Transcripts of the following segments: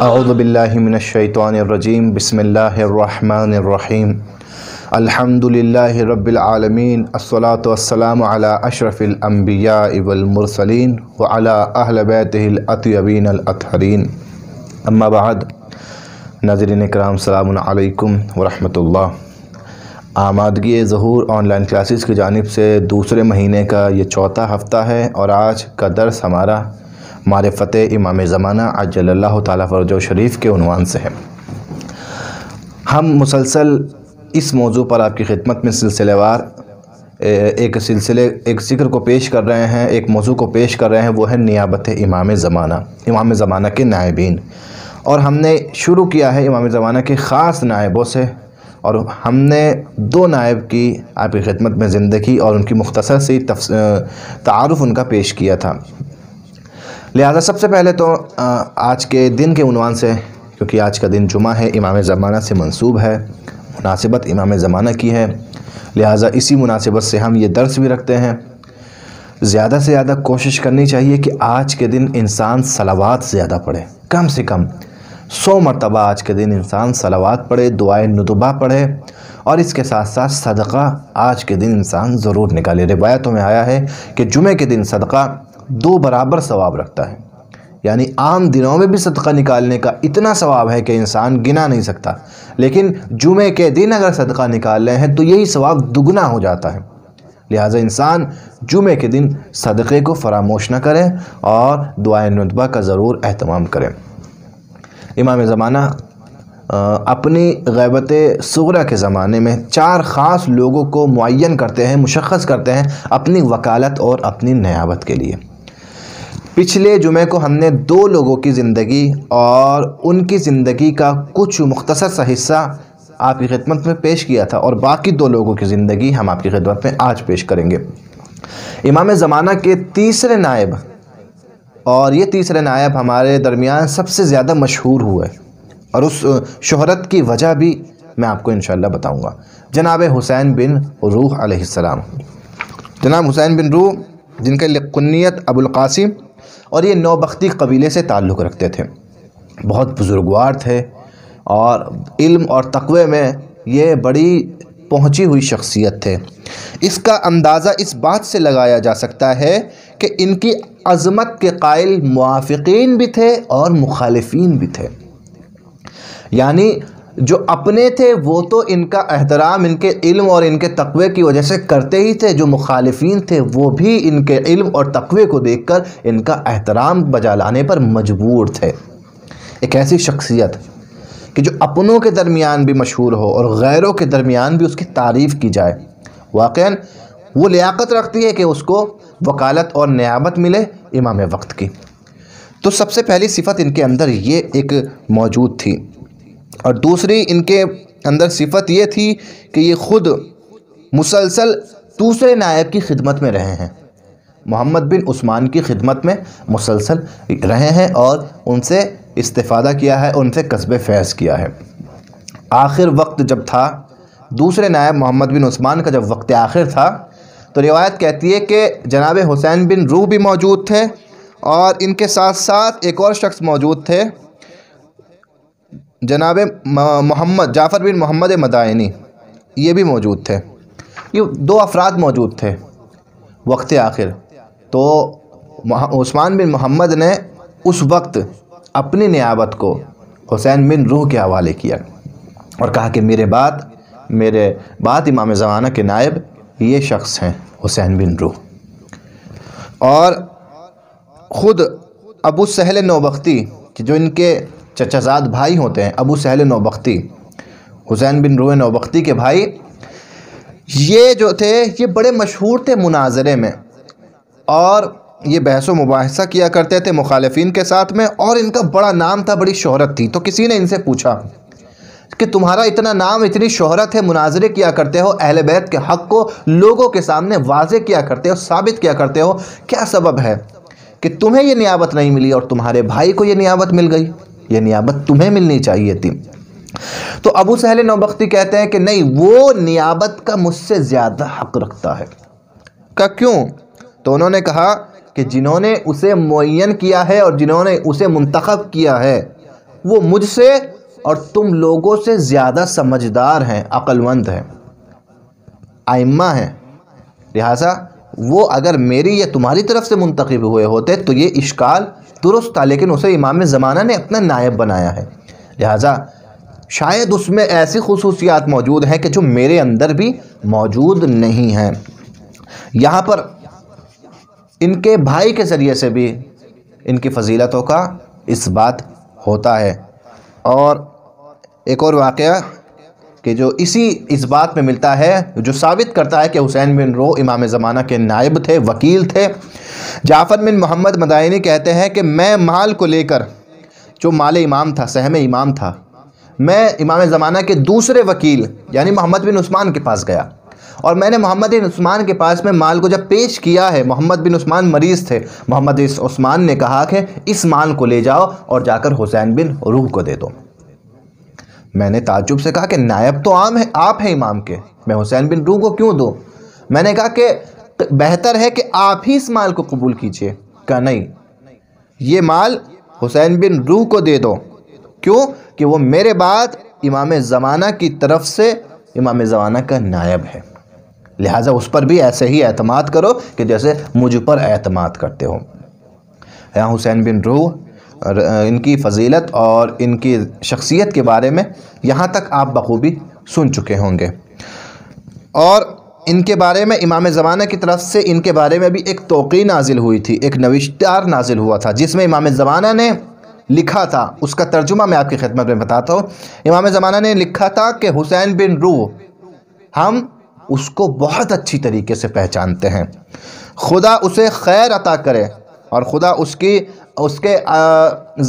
اعوذ باللہ من الشیطان الرجیم بسم اللہ الرحمن الرحیم الحمدللہ رب العالمین الصلاة والسلام علی اشرف الانبیاء والمرسلین وعلی اہل بیتہ الاطیبین الاطہرین اما بعد۔ ناظرین اکرام، السلام علیکم ورحمۃ اللہ۔ آمادگی ظہور آن لائن کلاسز کی جانب سے دوسرے مہینے کا یہ چوتھا ہفتہ ہے اور آج کا درس ہمارا معرفت امام زمانہ عجل اللہ تعالیٰ فرجہ شریف کے عنوان سے ہے۔ ہم مسلسل اس موضوع پر آپ کی خدمت میں سلسلہ وار ایک ذکر کو پیش کر رہے ہیں، ایک موضوع کو پیش کر رہے ہیں، وہ ہے نیابت امام زمانہ کے نائبین۔ اور ہم نے شروع کیا ہے امام زمانہ کے خاص نائبوں سے، اور ہم نے دو نائب کی آپ کی خدمت میں زندگی اور ان کی مختصر سی تعارف ان کا پیش کیا تھا۔ لہذا سب سے پہلے تو آج کے دن کے عنوان سے، کیونکہ آج کا دن جمعہ ہے، امام زمانہ سے منسوب ہے، مناسبت امام زمانہ کی ہے، لہذا اسی مناسبت سے ہم یہ درس بھی رکھتے ہیں۔ زیادہ سے زیادہ کوشش کرنی چاہیے کہ آج کے دن انسان صلوات زیادہ پڑھے، کم سے کم 100 مرتبہ آج کے دن انسان صلوات پڑھے، دعائے ندبہ پڑھے، اور اس کے ساتھ ساتھ صدقہ آج کے دن انسان ضرور نکالے۔ روایتوں میں آیا ہے کہ جمعے کے دن صدقہ 2 برابر ثواب رکھتا ہے، یعنی عام دنوں میں بھی صدقہ نکالنے کا اتنا ثواب ہے کہ انسان گنا نہیں سکتا، لیکن جمعے کے دن اگر صدقہ نکال رہے ہیں تو یہی ثواب دگنا ہو جاتا ہے۔ لہٰذا انسان جمعے کے دن صدقے کو فراموش نہ کرے اور دعائے ندبہ کا ضرور اہتمام کرے۔ امام زمانہ اپنی غیبت صغرا کے زمانے میں 4 خاص لوگوں کو معین کرتے ہیں، مشخص کرتے ہیں اپنی وکالت اور اپنی نیابت کے لیے۔ پچھلے جمعے کو ہم نے 2 لوگوں کی زندگی اور ان کی زندگی کا کچھ مختصر سا حصہ آپ کی خدمت میں پیش کیا تھا، اور باقی 2 لوگوں کی زندگی ہم آپ کی خدمت میں آج پیش کریں گے۔ امام زمانہ کے تیسرے نائب، اور یہ تیسرے نائب ہمارے درمیان سب سے زیادہ مشہور ہوئے، اور اس شہرت کی وجہ بھی میں آپ کو انشاءاللہ بتاؤں گا۔ جناب حسین بن روح علیہ السلام، جناب حسین بن روح، جن کے کنیت ابو القاسم، اور یہ نوبختی قبیلے سے تعلق رکھتے تھے، بہت بزرگوار تھے، اور علم اور تقوی میں یہ بڑی پہنچی ہوئی شخصیت تھے۔ اس کا اندازہ اس بات سے لگایا جا سکتا ہے کہ ان کی عظمت کے قائل موافقین بھی تھے اور مخالفین بھی تھے، یعنی جو اپنے تھے وہ تو ان کا احترام ان کے علم اور ان کے تقوی کی وجہ سے کرتے ہی تھے، جو مخالفین تھے وہ بھی ان کے علم اور تقوی کو دیکھ کر ان کا احترام بجا لانے پر مجبور تھے۔ ایک ایسی شخصیت کہ جو اپنوں کے درمیان بھی مشہور ہو اور غیروں کے درمیان بھی اس کی تعریف کی جائے، واقعاً وہ لیاقت رکھتی ہے کہ اس کو وکالت اور نیابت ملے امام وقت کی۔ تو سب سے پہلی صفت ان کے اندر یہ ایک موجود تھی، اور دوسری ان کے اندر صفت یہ تھی کہ یہ خود مسلسل دوسرے نائب کی خدمت میں رہے ہیں، محمد بن عثمان کی خدمت میں مسلسل رہے ہیں، اور ان سے استفادہ کیا ہے، ان سے کسب فیض کیا ہے۔ آخر وقت جب تھا، دوسرے نائب محمد بن عثمان کا جب وقت آخر تھا، تو روایت کہتی ہے کہ جناب حسین بن روح بھی موجود تھے، اور ان کے ساتھ ساتھ ایک اور شخص موجود تھے، جناب جعفر بن محمد مدائنی، یہ بھی موجود تھے۔ یہ 2 افراد موجود تھے وقت آخر۔ تو عثمان بن محمد نے اس وقت اپنی نیابت کو حسین بن روح کے حوالے کیا، اور کہا کہ میرے بعد امام زمانہ کے نائب یہ شخص ہیں، حسین بن روح۔ اور خود ابو سہل نوبختی، جو ان کے چچا زاد بھائی ہوتے ہیں، ابو سہل نوبختی، حسین بن روح نوبختی کے بھائی، یہ جو تھے یہ بڑے مشہور تھے مناظرے میں، اور یہ بحث و مباحثہ کیا کرتے تھے مخالفین کے ساتھ میں، اور ان کا بڑا نام تھا، بڑی شہرت تھی۔ تو کسی نے ان سے پوچھا کہ تمہارا اتنا نام، اتنی شہرت ہے، مناظرے کیا کرتے ہو، اہل بیت کے حق کو لوگوں کے سامنے واضح کیا کرتے ہو، ثابت کیا کرتے ہو، کیا سبب ہے کہ تمہیں یہ نیابت نہیں ملی اور تمہارے بھائی کو یہ نیابت مل گئی؟ یہ نیابت تمہیں ملنی چاہیے تھی۔ تو ابو سہل نوبختی کہتے ہیں کہ نہیں، وہ نیابت کا مجھ سے زیادہ حق رکھتا ہے۔ کہ کیوں؟ تو انہوں نے کہا کہ جنہوں نے اسے معین کیا ہے اور جنہوں نے اسے منتخب کیا ہے وہ مجھ سے اور تم لوگوں سے زیادہ سمجھدار ہیں، عقل مند ہیں، ائمہ ہیں، لہٰذا وہ اگر میری یا تمہاری طرف سے منتخب ہوئے ہوتے تو یہ اشکال درست تھا، لیکن اسے امام زمانہ نے اپنا نائب بنایا ہے، لہٰذا شاید اس میں ایسی خصوصیات موجود ہیں کہ جو میرے اندر بھی موجود نہیں ہیں۔ یہاں پر ان کے بھائی کے ذریعے سے بھی ان کی فضیلتوں کا اس بات ہوتا ہے۔ اور ایک اور واقعہ کہ جو اس بات میں ملتا ہے، جو ثابت کرتا ہے کہ حسین بن رو امام زمانہ کے نائب تھے، وکیل تھے۔ جعفر بن محمد مدائنی کہتے ہیں کہ میں مال کو لے کر، جو مال امام تھا، سہم امام تھا، میں امام زمانہ کے دوسرے وکیل یعنی محمد بن عثمان کے پاس گیا، اور میں نے محمد بن عثمان کے پاس میں مال کو جب پیش کیا ہے، محمد بن عثمان مریض تھے، محمد بن عثمان نے کہا کہ اس مال کو لے جاؤ اور جا کر حسین بن روح کو دے دو۔ میں نے تعجب سے کہا کہ نائب تو آپ ہیں امام کے، میں حسین بن روح کو کیوں دوں؟ میں نے کہا کہ بہتر ہے کہ آپ ہی اس مال کو قبول کیجئے۔ کہا نہیں، یہ مال حسین بن روح کو دے دو، کیوں کہ وہ میرے بعد امام زمانہ کی طرف سے امام زمانہ کا نائب ہے، لہٰذا اس پر بھی ایسے ہی اعتماد کرو کہ جیسے مجھ پر اعتماد کرتے ہو۔ یہاں حسین بن روح اور ان کی فضیلت اور ان کی شخصیت کے بارے میں یہاں تک آپ بخوبی سن چکے ہوں گے، اور ان کے بارے میں امام زمانہ کی طرف سے ان کے بارے میں بھی ایک توقیع نازل ہوئی تھی، ایک نوشتار نازل ہوا تھا جس میں امام زمانہ نے لکھا تھا۔ اس کا ترجمہ میں آپ کی خدمت میں بتاتا ہوں۔ امام زمانہ نے لکھا تھا کہ حسین بن روح، ہم اس کو بہت اچھی طریقے سے پہچانتے ہیں، خدا اسے خیر عطا کرے اور خدا اس کے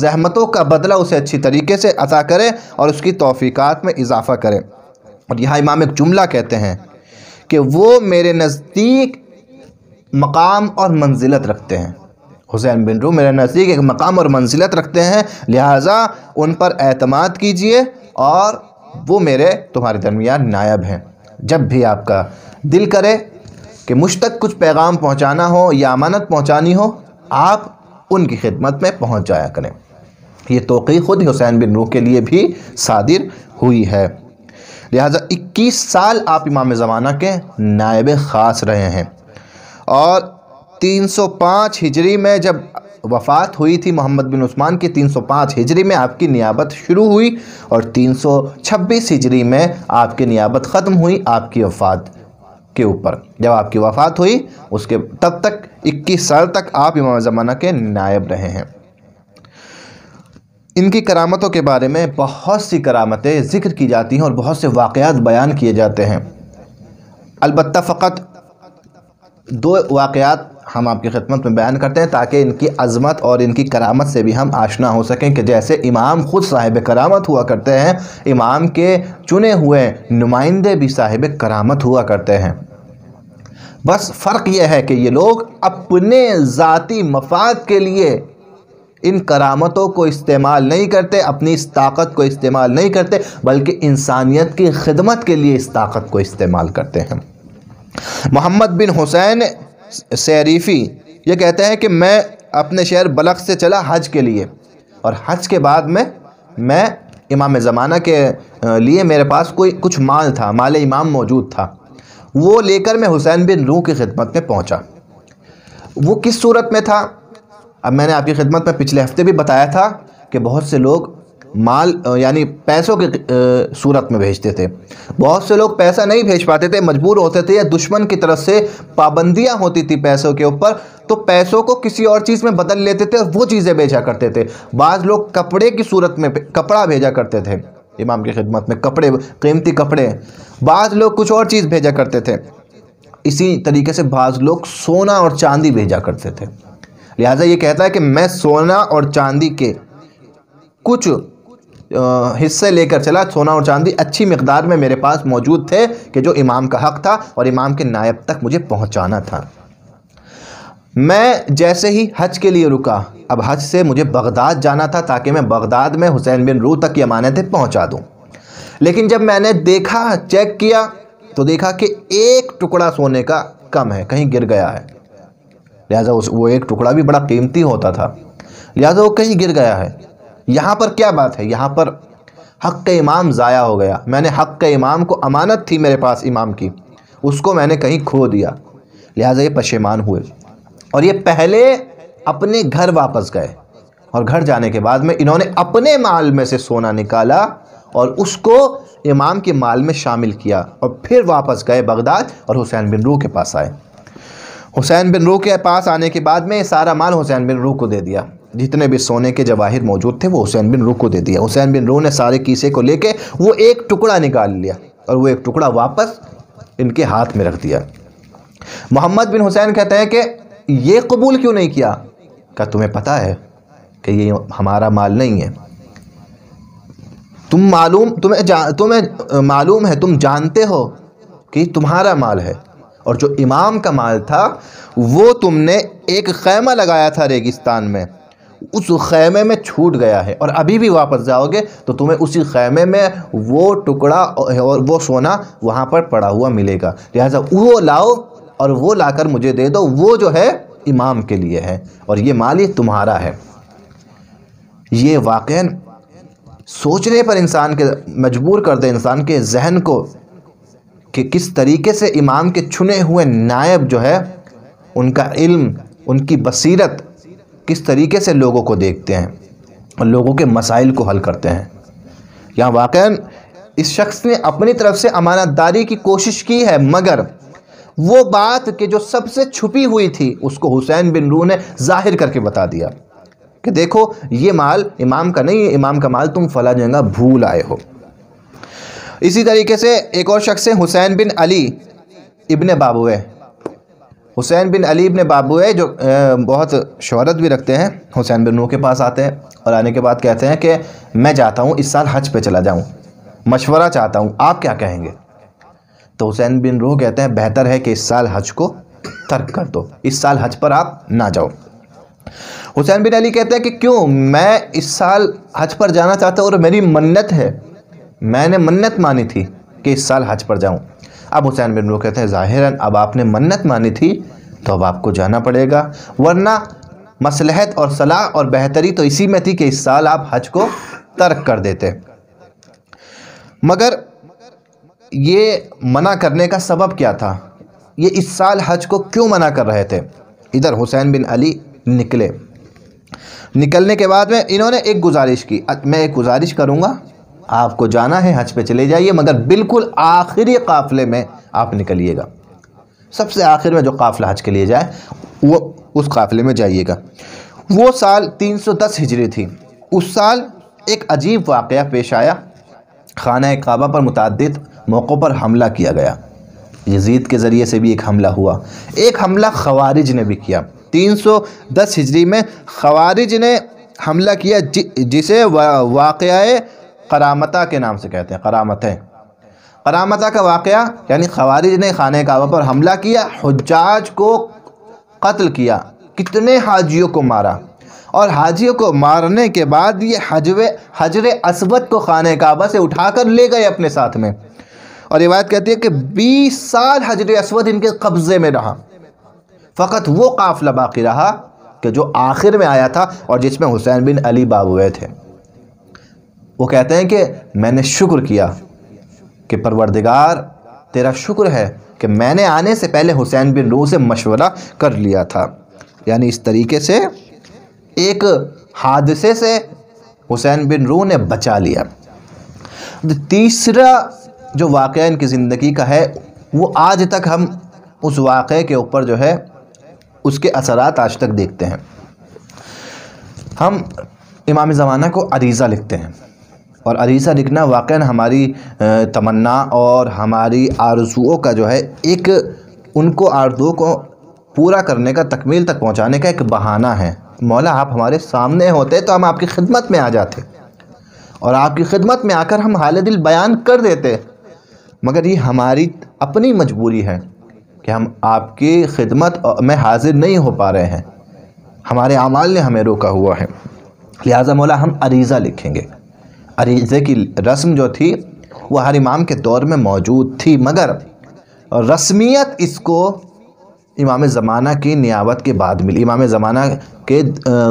زحمتوں کا بدلہ اسے اچھی طریقے سے عطا کرے اور اس کی توفیقات میں اضافہ کرے۔ اور یہاں امام ایک جملہ کہتے ہیں کہ وہ میرے نزدیک مقام اور منزلت رکھتے ہیں، حسین بن روح میرے نزدیک ایک مقام اور منزلت رکھتے ہیں، لہٰذا ان پر اعتماد کیجئے اور وہ تمہارے درمیان نائب ہیں۔ جب بھی آپ کا دل کرے کہ مجھ تک کچھ پیغام پہنچانا ہو یا امانت پہنچانی ہو، آپ ان کی خدمت میں پہنچ جایا کریں۔ یہ توقیع خود حسین بن روح کے لیے بھی صادر ہوئی ہے، لہٰذا 21 سال آپ امام زمانہ کے نائب خاص رہے ہیں، اور 305 ہجری میں جب وفات ہوئی تھی محمد بن عثمان کی، 305 ہجری میں آپ کی نیابت شروع ہوئی اور 326 ہجری میں آپ کی نیابت ختم ہوئی آپ کی وفات کے اوپر۔ جب آپ کی وفات ہوئی تب تک 21 سال تک آپ امام زمانہ کے نائب رہے ہیں۔ ان کی کرامتوں کے بارے میں بہت سی کرامتیں ذکر کی جاتی ہیں اور بہت سے واقعات بیان کیے جاتے ہیں، البتہ فقط 2 واقعات ہم آپ کی خدمت میں بیان کرتے ہیں تاکہ ان کی عظمت اور ان کی کرامت سے بھی ہم آشنا ہو سکیں کہ جیسے امام خود صاحب کرامت ہوا کرتے ہیں، امام کے چنے ہوئے نمائندے بھی صاحب کرامت ہوا کرتے ہیں۔ بس فرق یہ ہے کہ یہ لوگ اپنے ذاتی مفاد کے لیے ان کرامتوں کو استعمال نہیں کرتے، اپنی اس طاقت کو استعمال نہیں کرتے، بلکہ انسانیت کی خدمت کے لیے اس طاقت کو استعمال کرتے ہیں۔ محمد بن حسین سیریفی یہ کہتے ہیں کہ میں اپنے شہر بلخ سے چلا حج کے لیے، اور حج کے بعد میں امام زمانہ کے لیے میرے پاس کچھ مال تھا، مال امام موجود تھا، وہ لے کر میں حسین بن روح کی خدمت میں پہنچا۔ وہ کس صورت میں تھا؟ اب میں نے آپ کی خدمت میں پچھلے ہفتے بھی بتایا تھا کہ بہت سے لوگ مال یعنی پیسوں کی صورت میں بھیجتے تھے، بہت سے لوگ پیسہ نہیں بھیج پاتے تھے، مجبور ہوتے تھے، یا دشمن کی طرف سے پابندیاں ہوتی تھی پیسوں کے اوپر، تو پیسوں کو کسی اور چیز میں بدل لیتے تھے اور وہ چیزیں بھیجا کرتے تھے۔ بعض لوگ کپڑے کی صورت میں کپڑا بھیجا کرتے تھے امام کی خدمت میں، کپڑے، قیمتی کپڑے، بعض لوگ کچھ اور چیز بھیجا کرتے تھے، اسی طریقے سے بعض لوگ سونا اور چاندی بھیجا کرتے تھے۔ لہٰذا یہ کہتا ہے کہ میں سونا اور چاندی کے کچھ حصے لے کر چلا، سونا اور چاندی اچھی مقدار میں میرے پاس موجود تھے کہ جو امام کا حق تھا اور امام کے نائب تک مجھے پہنچانا تھا۔ میں جیسے ہی حج کے لیے رکا، اب حج سے مجھے بغداد جانا تھا تاکہ میں بغداد میں حسین بن روح تک کی امانتیں پہنچا دوں، لیکن جب میں نے دیکھا، چیک کیا تو دیکھا کہ ایک ٹکڑا سونے کا کم ہے، کہیں گر گیا ہے، لہٰذا وہ ایک ٹکڑا بھی بڑا قیمتی ہوتا تھا، لہٰذا وہ کہیں گر گیا ہے، یہاں پر کیا بات ہے؟ یہاں پر حق امام ضائع ہو گیا، میں نے حق امام کو، امانت تھی میرے پاس امام کی، اس کو میں نے کہیں کھو دیا، لہٰذا یہ پشیمان ہوئے، اور یہ پہلے اپنے گھر واپس گئے، اور گھر جانے کے بعد میں انہوں نے اپنے مال میں سے سونا نکالا اور اس کو امام کے مال میں شامل کیا، اور پھر واپس گئے بغداد اور حسین بن روح کے پاس آئے۔ حسین بن روح کے پاس آنے کے بعد میں سارا مال حسین بن روح کو دے دیا، جتنے بھی سونے کے جواہر موجود تھے وہ حسین بن روح کو دے دیا۔ حسین بن روح نے سارے کیسے کو لے کے وہ ایک ٹکڑا نکال لیا، اور وہ ایک ٹکڑا واپس ان کے ہاتھ میں رکھ دیا۔ محمد بن حسین کہتے ہیں کہ یہ قبول کیوں نہیں کیا؟ کہ تمہیں پتہ ہے کہ یہ ہمارا مال نہیں ہے، تمہیں معلوم ہے، تم جانتے ہو کہ تمہارا مال ہے، اور جو امام کا مال تھا وہ تم نے ایک خیمہ لگایا تھا ریگستان میں، اس خیمے میں چھوٹ گیا ہے، اور ابھی بھی واپس جاؤ گے تو تمہیں اسی خیمے میں وہ ٹکڑا اور وہ سونا وہاں پر پڑا ہوا ملے گا، لہٰذا وہ لاؤ اور وہ لا کر مجھے دے دو، وہ جو ہے امام کے لیے ہے، اور یہ مال یہ تمہارا ہے۔ یہ واقعاً سوچنے پر انسان کے مجبور کر دے انسان کے ذہن کو کہ کس طریقے سے امام کے چنے ہوئے نائب جو ہے ان کا علم، ان کی بصیرت کس طریقے سے لوگوں کو دیکھتے ہیں اور لوگوں کے مسائل کو حل کرتے ہیں۔ یہاں واقعاً اس شخص نے اپنی طرف سے امانت داری کی کوشش کی ہے، مگر وہ بات کہ جو سب سے چھپی ہوئی تھی اس کو حسین بن روح نے ظاہر کر کے بتا دیا کہ دیکھو یہ مال امام کا نہیں ہے، امام کا مال تم فلاں جگہ بھول آئے ہو۔ اسی طریقے سے ایک اور شخص ہے حسین بن علی ابن بابویہ۔ حسین بن علی ابن بابویہ جو بہت شہرت بھی رکھتے ہیں، حسین بن روح کے پاس آتے ہیں اور آنے کے بعد کہتے ہیں کہ میں چاہتا ہوں اس سال حج پہ چلا جاؤں، مشورہ چاہتا ہوں، آپ کیا کہیں گے؟ تو حسین بن روح کہتے ہیں بہتر ہے کہ اس سال حج کو ترک کر دو، اس سال حج پر آپ نہ جاؤ۔ حسین بن علی کہتے ہیں کہ کیوں؟ میں اس سال حج پر جانا چاہتا ہوں اور میری منت ہے، میں نے منت مانی تھی کہ اس سال حج پر جاؤں۔ اب حسین بن روح کہتے ہیں ظاہراً اب آپ نے منت مانی تھی تو اب آپ کو جانا پڑے گا، ورنہ مصلحت اور صلاح اور بہتری تو اسی میں تھی کہ اس سال آپ حج کو ترک کر دیتے۔ مگر یہ منع کرنے کا سبب کیا تھا؟ یہ اس سال حج کو کیوں منع کر رہے تھے؟ ادھر حسین بن علی نکلے، نکلنے کے بعد میں انہوں نے ایک گزارش کی، میں ایک گزارش کروں گا، آپ کو جانا ہے حج پہ چلے جائیے، مگر بالکل آخری قافلے میں آپ نکلیے گا، سب سے آخر میں جو قافلہ حج کے لیے جائے وہ اس قافلے میں جائیے گا۔ وہ سال 310 ہجری تھی۔ اس سال ایک عجیب واقعہ پیش آیا، خانہ کعبہ پر متعدد موقعوں پر حملہ کیا گیا، یزید کے ذریعے سے بھی ایک حملہ ہوا، ایک حملہ خوارج نے بھی کیا۔ 310 ہجری میں خوارج نے حملہ کیا جسے واقعہ قرامتہ کے نام سے کہتے ہیں، قرامتہ کا واقعہ، یعنی خوارج نے خانہ کعبہ پر حملہ کیا، حجاج کو قتل کیا، کتنے حاجیوں کو مارا، اور حاجیوں کو مارنے کے بعد یہ حجر اسود کو خانہ کعبہ سے اٹھا کر لے گئے اپنے ساتھ میں، اور روایت کہتی ہے کہ 20 سال حجر اسود ان کے قبضے میں رہا، فقط وہ قافلہ باقی رہا کہ جو آخر میں آیا تھا اور جس میں حسین بن علی بابویہ تھے۔ وہ کہتے ہیں کہ میں نے شکر کیا کہ پروردگار تیرا شکر ہے کہ میں نے آنے سے پہلے حسین بن روح سے مشورہ کر لیا تھا، یعنی اس طریقے سے ایک حادثے سے حسین بن روح نے بچا لیا۔ تیسرا جو واقعہ ان کی زندگی کا ہے وہ آج تک ہم اس واقعے کے اوپر جو ہے اس کے اثرات آج تک دیکھتے ہیں۔ ہم امام زمانہ کو عریضہ لکھتے ہیں، اور عریضہ لکھنا واقعاً ہماری تمنا اور ہماری آرزوؤں کا جو ہے ایک ان کو آرزوؤں کو پورا کرنے کا، تکمیل تک پہنچانے کا ایک بہانہ ہے۔ مولا آپ ہمارے سامنے ہوتے تو ہم آپ کی خدمت میں آ جاتے اور آپ کی خدمت میں آ کر ہم حال دل بیان کر دیتے، مگر یہ ہماری اپنی مجبوری ہے کہ ہم آپ کی خدمت میں حاضر نہیں ہو پا رہے ہیں، ہمارے اعمال نے ہمیں روکا ہوا ہے، لہٰذا مولا ہم عریضہ لکھیں گے۔ عریضے کی رسم جو تھی وہ ہر امام کے دور میں موجود تھی، مگر رسمیت اس کو امام زمانہ کی نیابت کے بعد ملی، امام زمانہ کے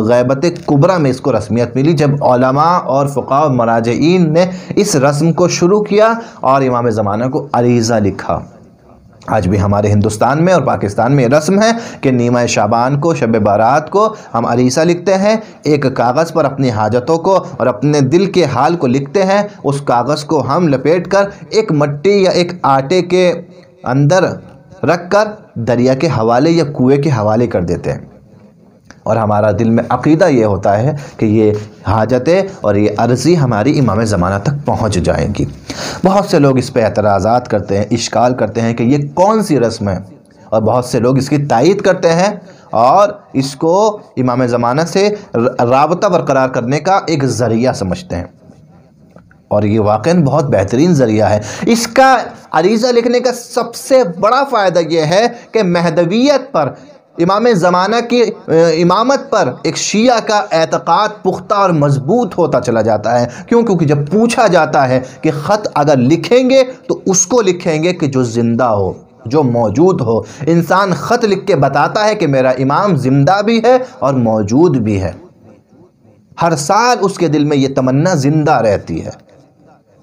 غیبت کبریٰ میں اس کو رسمیت ملی، جب علماء اور فقہاء اور مراجعین نے اس رسم کو شروع کیا اور امام زمانہ کو عریضہ لکھا۔ آج بھی ہمارے ہندوستان میں اور پاکستان میں یہ رسم ہے کہ نیمہ شعبان کو، شب بارات کو ہم عریضہ لکھتے ہیں، ایک کاغذ پر اپنی حاجتوں کو اور اپنے دل کے حال کو لکھتے ہیں، اس کاغذ کو ہم لپیٹ کر ایک مٹی یا ایک آٹے کے اندر رکھ کر دریا کے حوالے یا کنویں کے حوالے کر دیتے ہیں، اور ہمارا دل میں عقیدہ یہ ہوتا ہے کہ یہ حاجتیں اور یہ عرضی ہماری امام زمانہ تک پہنچ جائیں گی۔ بہت سے لوگ اس پہ اعتراضات کرتے ہیں، اشکال کرتے ہیں کہ یہ کون سی رسم ہے، اور بہت سے لوگ اس کی تائید کرتے ہیں اور اس کو امام زمانہ سے رابطہ برقرار کرنے کا ایک ذریعہ سمجھتے ہیں، اور یہ واقعاً بہت بہترین ذریعہ ہے۔ اس کا عریضہ لکھنے کا سب سے بڑا فائدہ یہ ہے کہ مہدویت پر، امام زمانہ کی امامت پر ایک شیعہ کا اعتقاد پختہ اور مضبوط ہوتا چلا جاتا ہے۔ کیونکہ جب پوچھا جاتا ہے کہ خط اگر لکھیں گے تو اس کو لکھیں گے کہ جو زندہ ہو، جو موجود ہو۔ انسان خط لکھ کے بتاتا ہے کہ میرا امام زندہ بھی ہے اور موجود بھی ہے، ہر سال اس کے دل میں یہ تمنا زندہ رہتی ہے،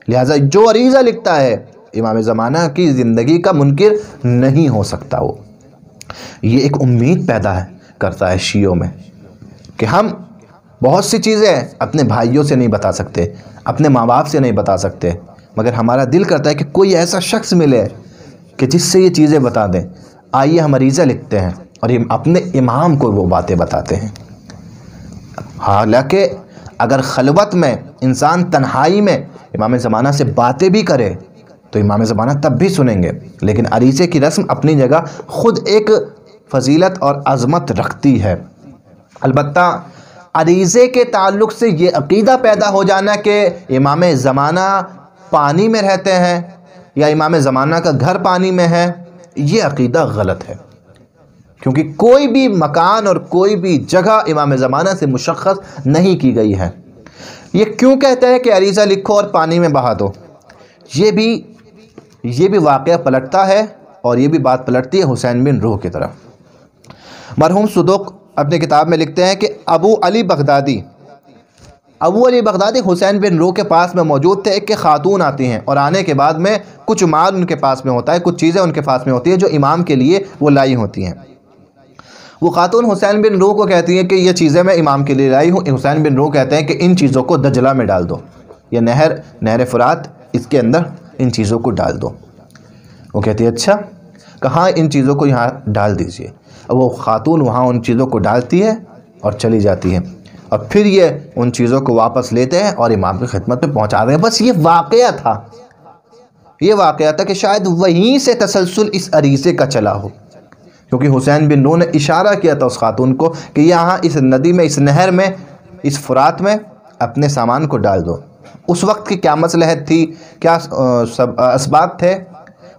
لہٰذا جو عریضہ لکھتا ہے امام زمانہ کی زندگی کا منکر نہیں ہو سکتا۔ وہ یہ ایک امید پیدا کرتا ہے شیعوں میں کہ ہم بہت سی چیزیں اپنے بھائیوں سے نہیں بتا سکتے، اپنے ماں باپ سے نہیں بتا سکتے، مگر ہمارا دل کرتا ہے کہ کوئی ایسا شخص ملے کہ جس سے یہ چیزیں بتا دیں۔ آئیے ہم عریضہ لکھتے ہیں اور اپنے امام کو وہ باتیں بتاتے ہیں۔ حالانکہ اگر خلوت میں انسان تنہائی میں امام زمانہ سے باتیں بھی کرے تو امام زمانہ تب بھی سنیں گے، لیکن عریضے کی رسم اپنی جگہ خود ایک فضیلت اور عظمت رکھتی ہے۔ البتہ عریضے کے تعلق سے یہ عقیدہ پیدا ہو جانا کہ امام زمانہ پانی میں رہتے ہیں یا امام زمانہ کا گھر پانی میں ہے، یہ عقیدہ غلط ہے، کیونکہ کوئی بھی مکان اور کوئی بھی جگہ امام زمانہ سے مشخص نہیں کی گئی ہے۔ یہ کیوں کہتے ہیں کہ عریضہ لکھو اور پانی میں بہا دو؟ یہ بھی واقعہ پلٹتا ہے، اور یہ بھی بات پلٹتی ہے حسین بن روح کی طرف۔ مرحوم صدوق اپنے کتاب میں لکھتے ہیں کہ ابو علی بغدادی حسین بن روح کے پاس میں موجود تھے۔ ایک خاتون آتی ہیں اور آنے کے بعد میں کچھ مال ان کے پاس میں ہوتا ہے، کچھ چیزیں ان کے پاس میں ہوتی ہیں جو امام کے لیے وہ لائی ہوتی ہیں۔ وہ خاتون حسین بن روح کو کہتی ہیں کہ یہ چیزیں میں امام کے لیے لائی ہوں۔ حسین بن روح کہتے ہیں کہ ان چیزوں کو دجلہ میں ڈال دو، یہ نہر فرات، اس کے اندر ان چیزوں کو ڈال دو۔ وہ کہتی ہے اچھا، کہاں ان چیزوں کو یہاں ڈال دیجئے۔ وہ خاتون وہاں ان چیزوں کو ڈالتی ہے اور چلی جاتی ہے، اور پھر یہ ان چیزوں کو واپس لیتے ہیں اور امام کی خدمت میں پہنچا دیں۔ بس یہ واقعہ تھا کہ شاید وہیں سے تسلسل اس عریضے کا چلا ہو، کیونکہ حسین بن روح نے اشارہ کیا تھا اس خاتون کو کہ یہاں اس ندی میں، اس نہر میں، اس فرات میں اپنے سامان کو ڈال دو۔ اس وقت کی کیا مصلحت تھی، کیا اسباب تھے،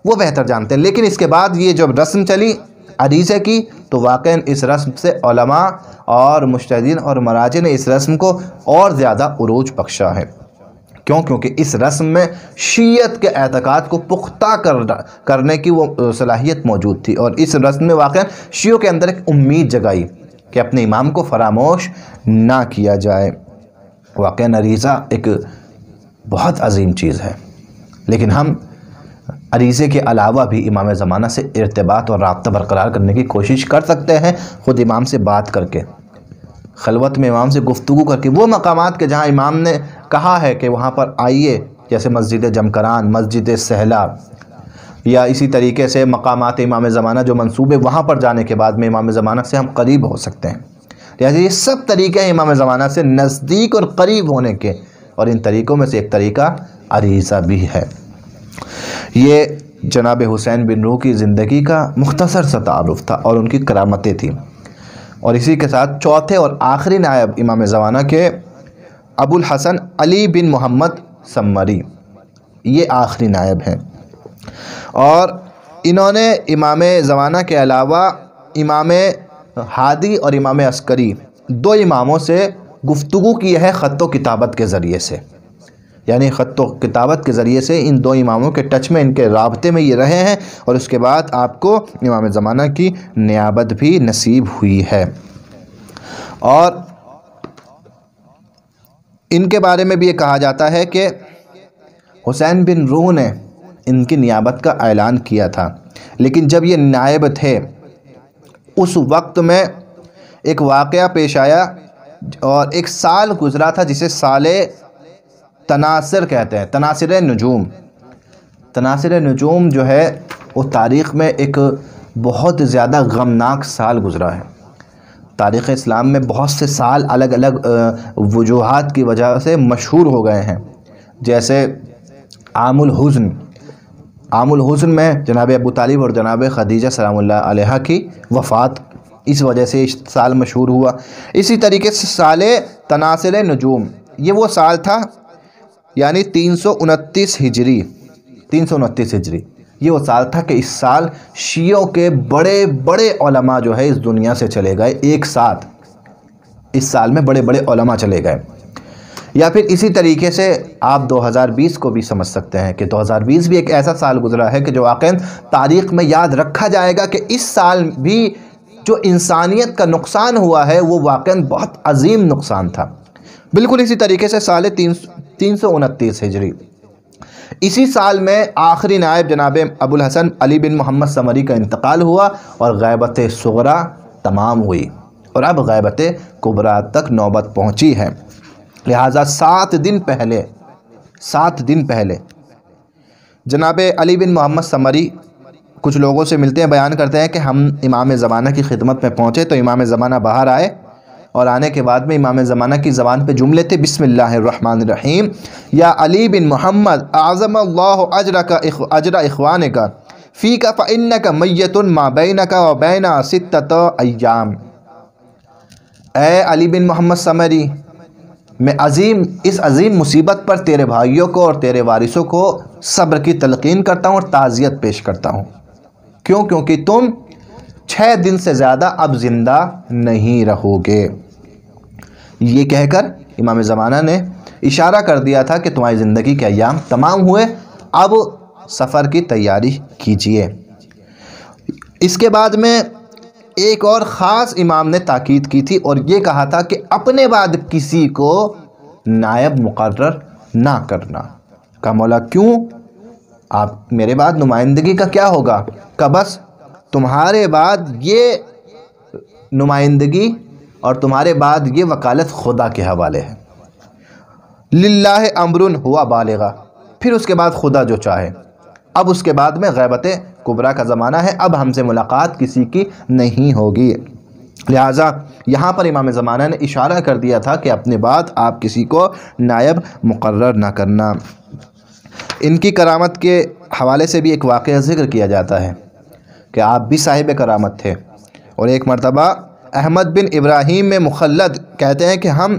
وہ بہتر جانتے ہیں، لیکن اس کے بعد یہ جب رسم چلی عریضے کی تو واقعاً اس رسم سے علماء اور مجتہدین اور مراجع نے اس رسم کو اور زیادہ عروج بخشا ہے۔ کیونکہ اس رسم میں شیعت کے اعتقاد کو پختہ کرنے کی وہ صلاحیت موجود تھی، اور اس رسم میں واقعاً شیعوں کے اندر ایک امید جگائی کہ اپنے امام کو فراموش نہ کیا جائے۔ واقعاً عریضہ ایک بہت عظیم چیز ہے، لیکن ہم عریضے کے علاوہ بھی امام زمانہ سے ارتباط اور رابطہ برقرار کرنے کی کوشش کر سکتے ہیں، خود امام سے بات کر کے، خلوت میں امام سے گفتگو کر کے۔ وہ مقامات کے جہاں امام نے کہا ہے کہ وہاں پر آئیے، جیسے مسجد جمکران، مسجد سہلا، یا اسی طریقے سے مقامات امام زمانہ جو منسوب ہے، وہاں پر جانے کے بعد میں امام زمانہ سے ہم قریب ہو سکتے ہیں۔ لہٰذا یہ سب طریقے ہیں امام زمانہ سے نزدیک اور قریب ہونے کے، اور ان طریقوں میں سے ایک طریقہ عریضہ بھی ہے۔ یہ جناب حسین بن روح کی زندگی کا مختصر سا تعارف تھا اور ان کی کرامتیں تھیں، اور اسی کے ساتھ چوتھے اور آخری نائب امام زمانہ کے ابو الحسن علی بن محمد سمری، یہ آخری نائب ہیں، اور انہوں نے امام زمانہ کے علاوہ امام ہادی اور امام عسکری، دو اماموں سے گفتگو کی ہے خط و کتابت کے ذریعے سے۔ یعنی خط و کتابت کے ذریعے سے ان دو اماموں کے ٹچ میں، ان کے رابطے میں یہ رہے ہیں، اور اس کے بعد آپ کو امام زمانہ کی نیابت بھی نصیب ہوئی ہے۔ اور ان کے بارے میں بھی یہ کہا جاتا ہے کہ حسین بن روح نے ان کی نیابت کا اعلان کیا تھا، لیکن جب یہ نائب تھے اس وقت میں ایک واقعہ پیش آیا، اور ایک سال گزرا تھا جسے سال تناصر کہتے ہیں، تناصر نجوم۔ تناصر نجوم جو ہے وہ تاریخ میں ایک بہت زیادہ غمناک سال گزرا ہے۔ تاریخ اسلام میں بہت سے سال الگ الگ وجوہات کی وجہ سے مشہور ہو گئے ہیں، جیسے عام الحزن۔ عام الحزن میں جناب ابو طالب اور جناب خدیجہ سلام اللہ علیہا کی وفات، اس وجہ سے اس سال مشہور ہوا۔ اسی طریقے سے سال تناصر نجوم، یہ وہ سال تھا یعنی 329 ہجری، 329 ہجری، یہ وہ سال تھا کہ اس سال شیعوں کے بڑے بڑے علماء جو ہے اس دنیا سے چلے گئے ایک ساتھ۔ اس سال میں بڑے بڑے علماء چلے گئے۔ یا پھر اسی طریقے سے آپ 2020 کو بھی سمجھ سکتے ہیں کہ 2020 بھی ایک ایسا سال گزرا ہے کہ جو واقعاً تاریخ میں یاد رکھا جائے گا کہ اس سال بھی جو انسانیت کا نقصان ہوا ہے وہ واقعاً بہت عظیم نقصان تھا۔ بالکل اسی طریقے سے سال 329 ہجری، اسی سال میں آخری نائب جناب ابو الحسن علی بن محمد ثمری کا انتقال ہوا، اور غیبت صغریٰ تمام ہوئی، اور اب غیبت کبریٰ تک نوبت پہنچی ہے۔ لہٰذا 7 دن پہلے جناب علی بن محمد ثمری کچھ لوگوں سے ملتے ہیں، بیان کرتے ہیں کہ ہم امام زمانہ کی خدمت میں پہنچے تو امام زمانہ باہر آئے، اور آنے کے بعد میں امام زمانہ کی زبان پہ جملے تھے، بسم اللہ الرحمن الرحیم، یا علی بن محمد اعظم اللہ اجر اخوانک فیک فانک میت ما بینک و بین 6 ایام۔ اے علی بن محمد ثمری، میں اس عظیم مصیبت پر تیرے بھائیوں کو اور تیرے وارثوں کو صبر کی تلقین کرتا ہوں اور تعزیت پیش کرتا ہوں۔ کیوں؟ کیونکہ تم 6 دن سے زیادہ اب زندہ نہیں رہو گے۔ یہ کہہ کر امام زمانہ نے اشارہ کر دیا تھا کہ تمہاری زندگی کے ایام تمام ہوئے، اب سفر کی تیاری کیجئے۔ اس کے بعد میں ایک اور خاص امام نے تاکید کی تھی، اور یہ کہا تھا کہ اپنے بعد کسی کو نائب مقرر نہ کرنا۔ کہا مولا کیوں؟ آپ میرے بعد نمائندگی کا کیا ہوگا؟ کہ بس تمہارے بعد یہ نمائندگی اور تمہارے بعد یہ وکالت خدا کے حوالے ہے۔ للہ امر ہوا بالغا، پھر اس کے بعد خدا جو چاہے۔ اب اس کے بعد میں غیبت کبریٰ کا زمانہ ہے، اب ہم سے ملاقات کسی کی نہیں ہوگی۔ لہٰذا یہاں پر امام زمانہ نے اشارہ کر دیا تھا کہ اپنے بعد آپ کسی کو نائب مقرر نہ کرنا۔ ان کی کرامت کے حوالے سے بھی ایک واقعہ ذکر کیا جاتا ہے کہ آپ بھی صاحب کرامت تھے، اور ایک مرتبہ احمد بن ابراہیم میں مخلد کہتے ہیں کہ ہم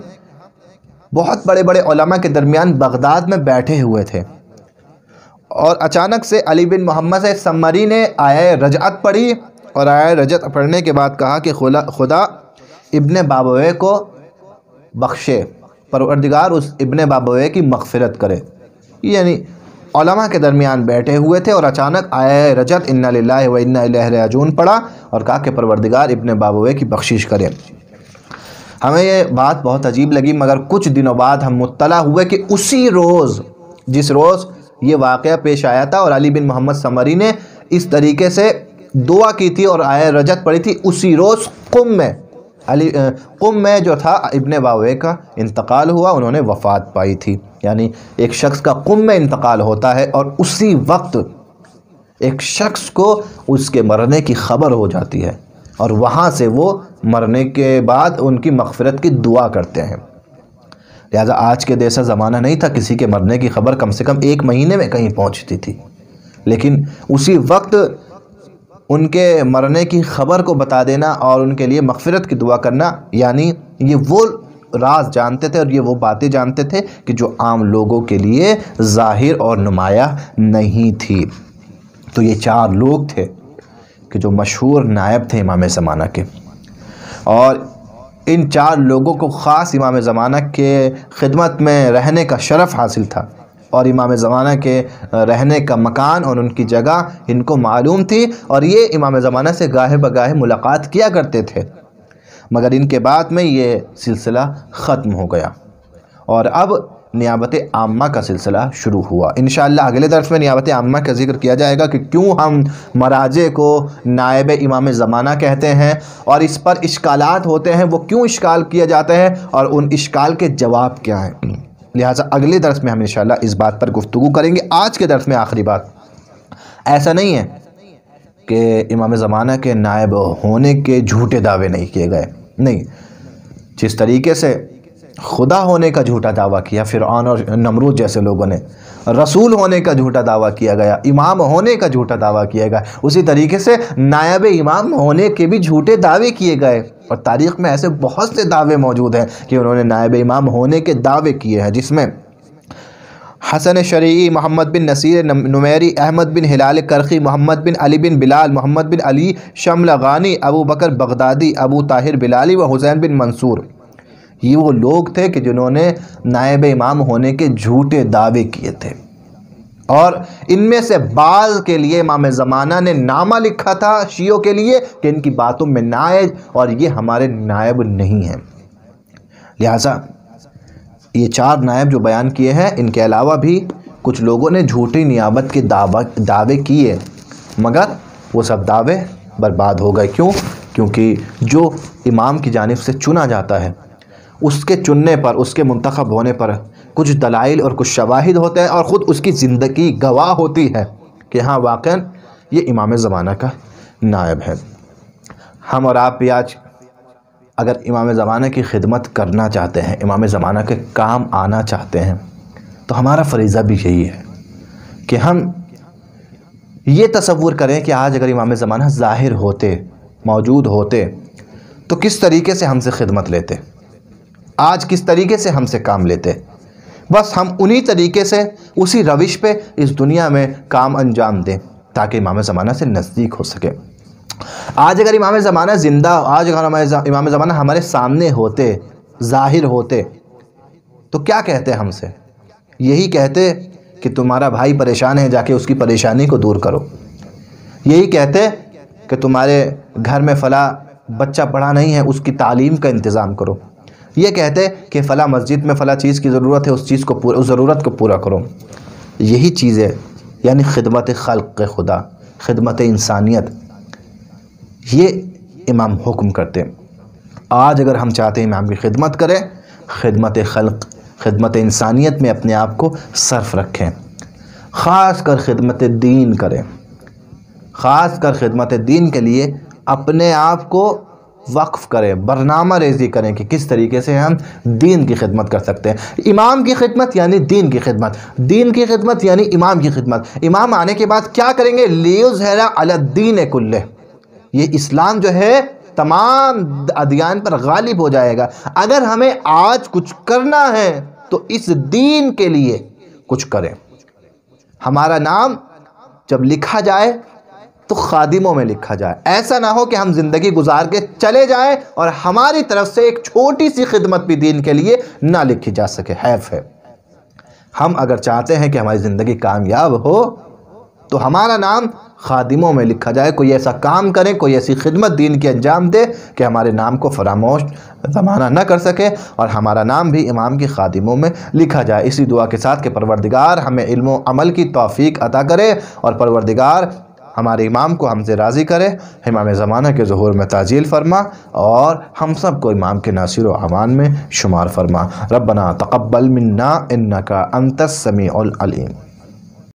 بہت بڑے بڑے علماء کے درمیان بغداد میں بیٹھے ہوئے تھے، اور اچانک سے علی بن محمد ثمری نے آیہ رجعت پڑھی، اور آیہ رجعت پڑھنے کے بعد کہا کہ خدا ابن بابویہ کو بخشے، پروردگار اس ابن بابویہ کی مغفرت کرے۔ یعنی علماء کے درمیان بیٹھے ہوئے تھے، اور اچانک آیہ رجعت انا للہ و انا الیہ راجعون پڑھا، اور کہا کہ پروردگار ابن بابویہ کی بخشش کرے۔ ہمیں یہ بات بہت عجیب لگی، مگر کچھ دنوں بعد ہم مطلع ہوئے کہ اسی روز، جس روز یہ واقعہ پیش آیا تھا اور علی بن محمد ثمری نے اس طریقے سے دعا کی تھی اور آیہ رجعت پڑھی تھی، اسی روز قم میں جو تھا ابن بابویہ کا انتقال ہوا، انہوں نے وفات پائی تھی۔ یعنی ایک شخص کا قم میں انتقال ہوتا ہے، اور اسی وقت ایک شخص کو اس کے مرنے کی خبر ہو جاتی ہے، اور وہاں سے وہ مرنے کے بعد ان کی مغفرت کی دعا کرتے ہیں۔ لہذا آج کے جیسا زمانہ نہیں تھا، کسی کے مرنے کی خبر کم سے کم 1 مہینے میں کہیں پہنچتی تھی، لیکن اسی وقت ان کے مرنے کی خبر کو بتا دینا اور ان کے لیے مغفرت کی دعا کرنا، یعنی یہ وہ راز جانتے تھے اور یہ وہ باتیں جانتے تھے کہ جو عام لوگوں کے لیے ظاہر اور نمایاں نہیں تھی۔ تو یہ 4 لوگ تھے کہ جو مشہور نائب تھے امام زمانہ کے، اور ان 4 لوگوں کو خاص امام زمانہ کے خدمت میں رہنے کا شرف حاصل تھا، اور امام زمانہ کے رہنے کا مکان اور ان کی جگہ ان کو معلوم تھی، اور یہ امام زمانہ سے گاہے بگاہے ملاقات کیا کرتے تھے۔ مگر ان کے بعد میں یہ سلسلہ ختم ہو گیا، اور اب نیابت عامہ کا سلسلہ شروع ہوا۔ انشاءاللہ اگلے درس میں نیابت عامہ کا ذکر کیا جائے گا کہ کیوں ہم مراجع کو نائب امام زمانہ کہتے ہیں، اور اس پر اشکالات ہوتے ہیں، وہ کیوں اشکال کیا جاتے ہیں، اور ان اشکال کے جواب کیا ہیں۔ لہٰذا اگلے درس میں ہم انشاءاللہ اس بات پر گفتگو کریں گے۔ آج کے درس میں آخری بات، ایسا نہیں ہے کہ امام زمانہ کے نائب ہونے کے جھوٹے دعوے نہیں کیے گئے، نہیں، جس طریقے سے خدا ہونے کا جھوٹا دعویٰ کیا فرعون اور نمرود جیسے لوگوں نے، رسول ہونے کا جھوٹا دعویٰ کیا گیا، امام ہونے کا جھوٹا دعویٰ کیا گیا، اسی طریقے سے نائب امام ہونے کے بھی جھوٹے دعوے کیے گئے، اور تاریخ میں ایسے بہت سے دعوے موجود ہیں کہ انہوں نے نائب امام ہونے کے دعوے کیے ہیں، جس میں حسن شریعی، محمد بن نصیر نمیری، احمد بن ہلال کرخی، محمد بن علی بن بلال، محمد بن علی شملغانی، ابو بکر بغدادی، ابو طاہر بلالی و حسین بن منصور، یہ وہ لوگ تھے کہ جنہوں نے نائب امام ہونے کے جھوٹے دعوے کیے تھے، اور ان میں سے بعض کے لیے امام زمانہ نے نامہ لکھا تھا شیعوں کے لیے کہ ان کی باتوں میں نہ آئے اور یہ ہمارے نائب نہیں ہیں۔ لہٰذا یہ 4 نائب جو بیان کیے ہیں، ان کے علاوہ بھی کچھ لوگوں نے جھوٹی نیابت کے دعوے کیے، مگر وہ سب دعوے برباد ہو گئے۔ کیوں؟ کیونکہ جو امام کی جانب سے چنا جاتا ہے، اس کے چننے پر، اس کے منتخب ہونے پر کچھ دلائل اور کچھ شواہد ہوتے ہیں، اور خود اس کی زندگی گواہ ہوتی ہے کہ ہاں واقعاً یہ امام زمانہ کا نائب ہے۔ ہم اور آپ بھی آج اگر امام زمانہ کی خدمت کرنا چاہتے ہیں، امام زمانہ کے کام آنا چاہتے ہیں، تو ہمارا فریضہ بھی یہی ہے کہ ہم یہ تصور کریں کہ آج اگر امام زمانہ ظاہر ہوتے، موجود ہوتے، تو کس طریقے سے ہم سے خدمت لیتے، آج کس طریقے سے ہم سے کام لیتے۔ بس ہم انہی طریقے سے، اسی روش پہ اس دنیا میں کام انجام دیں تاکہ امام زمانہ سے نزدیک ہو سکے۔ آج اگر امام زمانہ زندہ، آج اگر امام زمانہ ہمارے سامنے ہوتے، ظاہر ہوتے، تو کیا کہتے ہم سے؟ یہی کہتے کہ تمہارا بھائی پریشان ہے، جا کے اس کی پریشانی کو دور کرو۔ یہی کہتے کہ تمہارے گھر میں فلاں بچہ پڑھا نہیں ہے، اس کی تعلیم کا انتظام کرو۔ یہ کہتے کہ فلاں مسجد میں فلاں چیز کی ضرورت ہے، اس ضرورت کو پورا کرو۔ یہی چیزیں یعنی خدمت خلق خدا، خدمت انسانیت، یہ امام حکم کرتے ہیں۔ آج اگر ہم چاہتے ہیں امام کی خدمت کریں، خدمت خلق، خدمت انسانیت میں اپنے آپ کو صرف رکھیں، خاص کر خدمت دین کریں، خاص کر خدمت دین کے لیے اپنے آپ کو وقف کریں، برنامہ ریزی کریں کہ کس طریقے سے ہم دین کی خدمت کر سکتے ہیں۔ امام کی خدمت یعنی دین کی خدمت، دین کی خدمت یعنی امام کی خدمت۔ امام آنے کے بعد کیا کریں گے؟ لیظہر علی الدین کلہ، یہ اسلام جو ہے تمام ادیان پر غالب ہو جائے گا۔ اگر ہمیں آج کچھ کرنا ہے تو اس دین کے لیے کچھ کریں۔ ہمارا نام جب لکھا جائے تو خادموں میں لکھا جائے، ایسا نہ ہو کہ ہم زندگی گزار کے چلے جائیں اور ہماری طرف سے ایک چھوٹی سی خدمت بھی دین کے لیے نہ لکھی جا سکے، حیف ہے۔ ہم اگر چاہتے ہیں کہ ہماری زندگی کامیاب ہو تو ہمارا نام خادموں میں لکھا جائے، کوئی ایسا کام کرے، کوئی ایسی خدمت دین کی انجام دے کہ ہمارے نام کو فراموش زمانہ نہ کر سکے، اور ہمارا نام بھی امام کی خادموں میں لکھا جائے۔ اسی دعا کے ساتھ کہ پروردگار ہمیں علم و عمل کی توفیق عطا کرے، اور پروردگار ہمارے امام کو ہم سے راضی کرے، امام زمانہ کے ظہور میں تعجیل فرما، اور ہم سب کو امام کے ناصر و اعوان میں شمار فرما۔ ربنا تقبل منا انک انت السمیع العلیم۔